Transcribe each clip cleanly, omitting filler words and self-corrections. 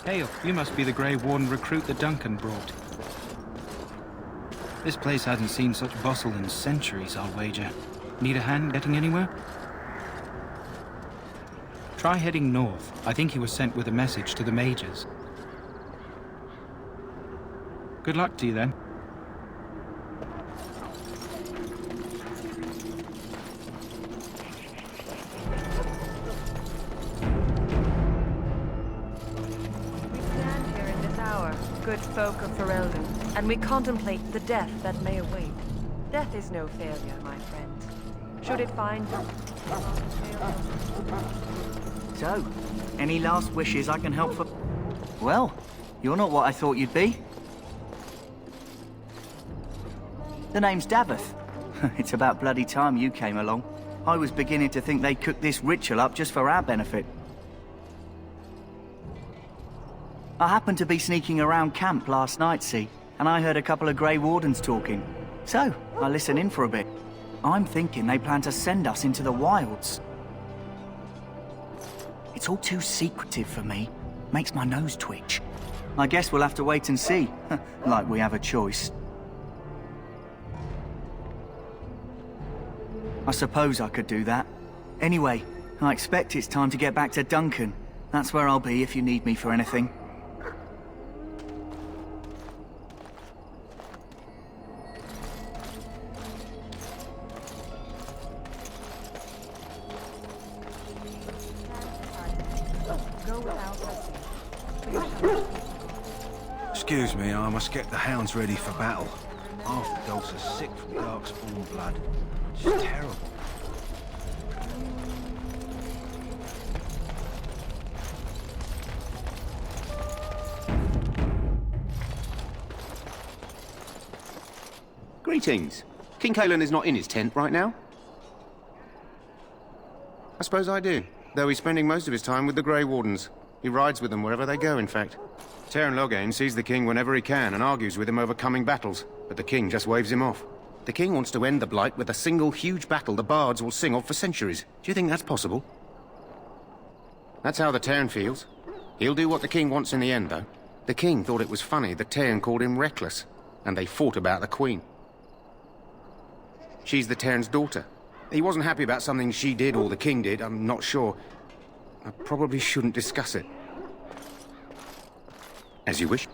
Hail, you must be the Grey Warden recruit that Duncan brought. This place hasn't seen such bustle in centuries, I'll wager. Need a hand getting anywhere? Try heading north. I think he was sent with a message to the mages. Good luck to you then. Good folk of Ferelden, and we contemplate the death that may await. Death is no failure, my friend. Should it find you... So, any last wishes I can help for... Well, you're not what I thought you'd be. The name's Daveth. It's about bloody time you came along. I was beginning to think they cooked this ritual up just for our benefit. I happened to be sneaking around camp last night, see, and I heard a couple of Grey Wardens talking. So, I listened in for a bit. I'm thinking they plan to send us into the wilds. It's all too secretive for me. Makes my nose twitch. I guess we'll have to wait and see, like we have a choice. I suppose I could do that. Anyway, I expect it's time to get back to Duncan. That's where I'll be if you need me for anything. Excuse me, I must get the hounds ready for battle. Half the dogs are sick from darkspawn blood. It's terrible. Greetings. King Cailan is not in his tent right now? I suppose I do, though he's spending most of his time with the Grey Wardens. He rides with them wherever they go, in fact. Teyrn Loghain sees the king whenever he can and argues with him over coming battles, but the king just waves him off. The king wants to end the Blight with a single huge battle the bards will sing of for centuries. Do you think that's possible? That's how the Teyrn feels. He'll do what the king wants in the end, though. The king thought it was funny that Teyrn called him reckless, and they fought about the queen. She's the Teyrn's daughter. He wasn't happy about something she did or the king did, I'm not sure. I probably shouldn't discuss it. As you wish.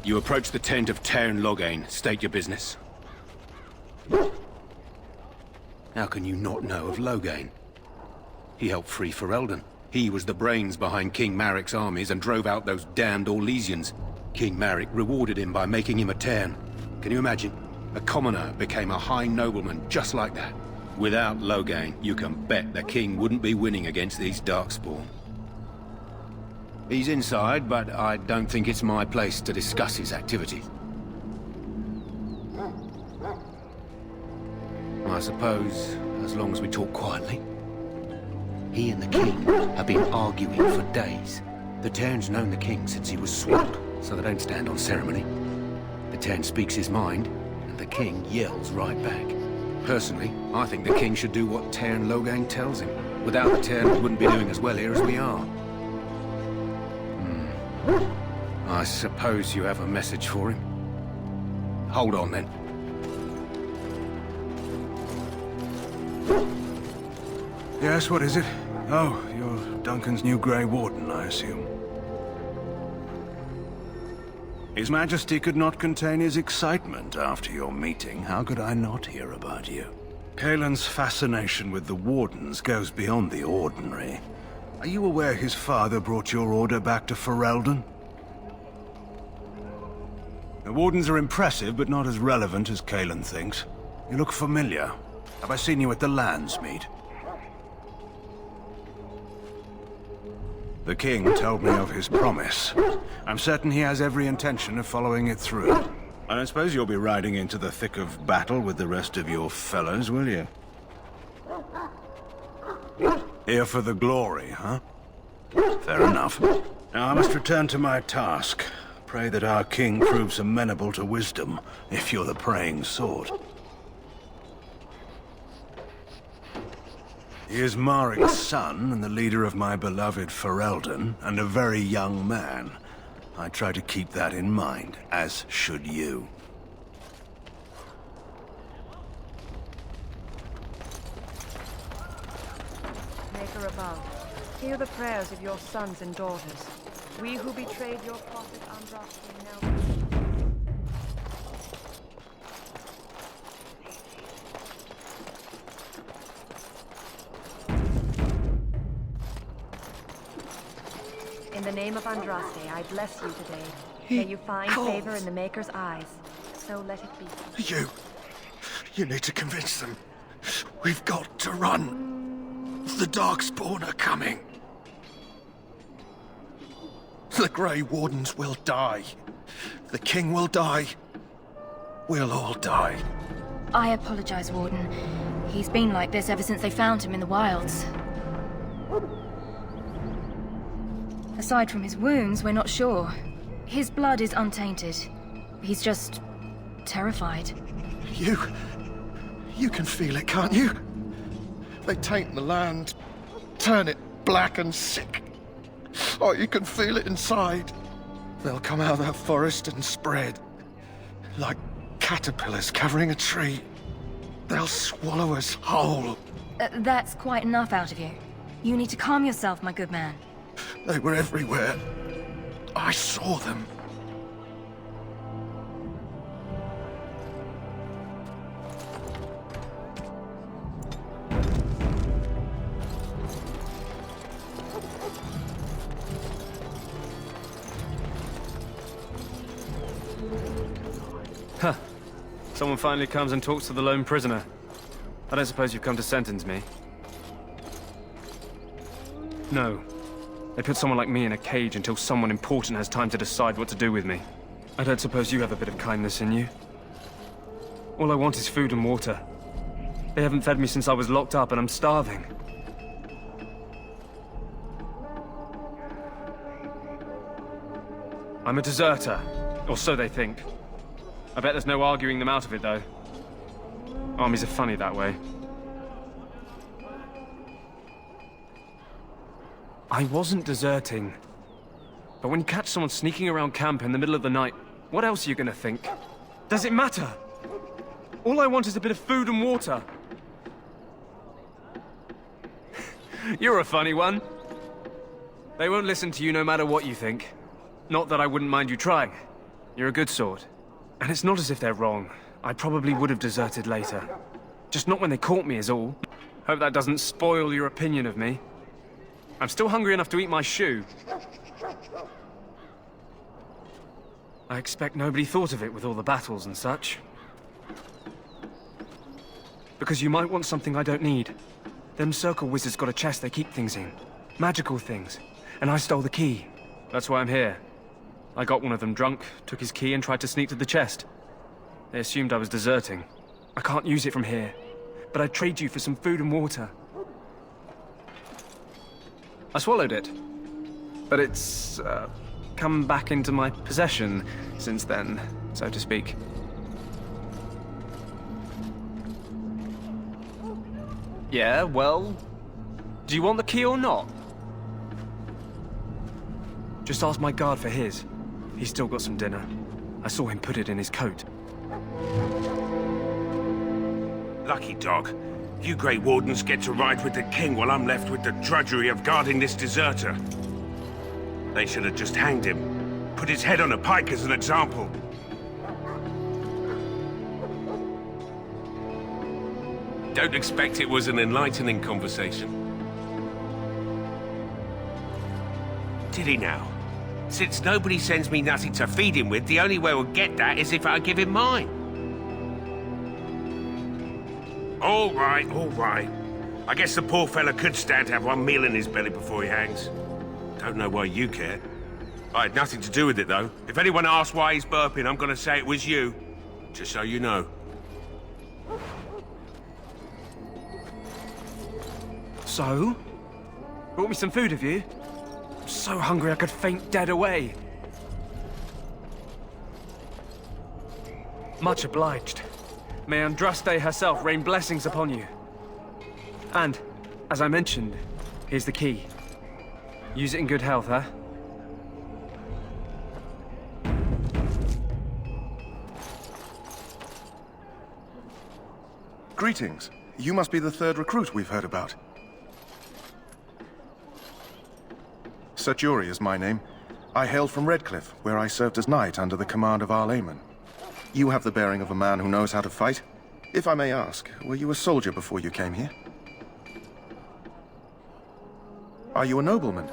You approach the tent of Teyrn Loghain. State your business. How can you not know of Loghain? He helped free Ferelden. He was the brains behind King Maric's armies and drove out those damned Orlesians. King Maric rewarded him by making him a Teyrn. Can you imagine? A commoner became a high nobleman just like that. Without Loghain, you can bet the king wouldn't be winning against these darkspawn. He's inside, but I don't think it's my place to discuss his activities. I suppose, as long as we talk quietly. He and the king have been arguing for days. The Teyrn's known the king since he was swamped, so they don't stand on ceremony. The Teyrn speaks his mind, and the king yells right back. Personally, I think the king should do what Teyrn Loghain tells him. Without the Teyrn, we wouldn't be doing as well here as we are. I suppose you have a message for him? Hold on, then. Yes, what is it? Oh, you're Duncan's new Grey Warden, I assume. His Majesty could not contain his excitement after your meeting. How could I not hear about you? Cailan's fascination with the Wardens goes beyond the ordinary. Are you aware his father brought your order back to Ferelden? The Wardens are impressive, but not as relevant as Cailan thinks. You look familiar. Have I seen you at the Landsmeet? The king told me of his promise. I'm certain he has every intention of following it through. I don't suppose you'll be riding into the thick of battle with the rest of your fellows, will you? Here for the glory, huh? Fair enough. Now I must return to my task. Pray that our king proves amenable to wisdom, if you're the praying sort. He is Marik's son and the leader of my beloved Ferelden, and a very young man. I try to keep that in mind, as should you. Maker above, hear the prayers of your sons and daughters. We who betrayed your prophet Andraste now... In the name of Andraste, I bless you today. May you find favor in the Maker's eyes. So let it be. You need to convince them. We've got to run. The Darkspawn are coming. The Grey Wardens will die. The King will die. We'll all die. I apologize, Warden. He's been like this ever since they found him in the wilds. Aside from his wounds, we're not sure. His blood is untainted. He's just... terrified. You can feel it, can't you? They taint the land, turn it black and sick. Oh, you can feel it inside. They'll come out of that forest and spread. Like caterpillars covering a tree. They'll swallow us whole. That's quite enough out of you. You need to calm yourself, my good man. They were everywhere. I saw them. Huh. Someone finally comes and talks to the lone prisoner. I don't suppose you've come to sentence me? No. They put someone like me in a cage until someone important has time to decide what to do with me. I don't suppose you have a bit of kindness in you? All I want is food and water. They haven't fed me since I was locked up and I'm starving. I'm a deserter, or so they think. I bet there's no arguing them out of it, though. Armies are funny that way. I wasn't deserting. But when you catch someone sneaking around camp in the middle of the night, what else are you gonna think? Does it matter? All I want is a bit of food and water. You're a funny one. They won't listen to you no matter what you think. Not that I wouldn't mind you trying. You're a good sort. And it's not as if they're wrong. I probably would have deserted later. Just not when they caught me is all. Hope that doesn't spoil your opinion of me. I'm still hungry enough to eat my shoe. I expect nobody thought of it with all the battles and such. Because you might want something I don't need. Them circle wizards got a chest they keep things in. Magical things. And I stole the key. That's why I'm here. I got one of them drunk, took his key and tried to sneak to the chest. They assumed I was deserting. I can't use it from here. But I'd trade you for some food and water. I swallowed it. But it's, come back into my possession since then, so to speak. Yeah, well... do you want the key or not? Just ask my guard for his. He's still got some dinner. I saw him put it in his coat. Lucky dog. You Grey Wardens get to ride with the King while I'm left with the drudgery of guarding this deserter. They should have just hanged him. Put his head on a pike as an example. Don't expect it was an enlightening conversation. Did he now? Since nobody sends me nothing to feed him with, the only way we'll get that is if I give him mine. All right, all right. I guess the poor fella could stand to have one meal in his belly before he hangs. Don't know why you care. I had nothing to do with it, though. If anyone asks why he's burping, I'm gonna say it was you. Just so you know. So? Brought me some food, have you? I'm so hungry I could faint dead away. Much obliged. May Andraste herself rain blessings upon you. And, As I mentioned, here's the key. Use it in good health, huh? Greetings. You must be the third recruit we've heard about. Sir Jury is my name. I hail from Redcliffe, where I served as knight under the command of Arl Eamon. You have the bearing of a man who knows how to fight. If I may ask, were you a soldier before you came here? Are you a nobleman?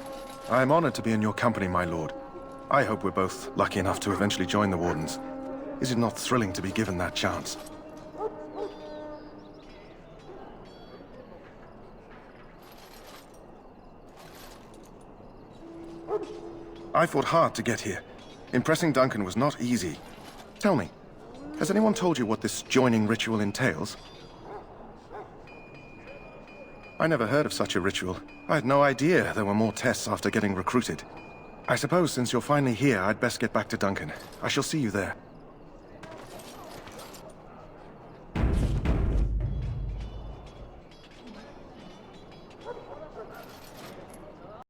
I am honored to be in your company, my lord. I hope we're both lucky enough to eventually join the Wardens. Is it not thrilling to be given that chance? I fought hard to get here. Impressing Duncan was not easy. Tell me, has anyone told you what this joining ritual entails? I never heard of such a ritual. I had no idea there were more tests after getting recruited. I suppose since you're finally here, I'd best get back to Duncan. I shall see you there.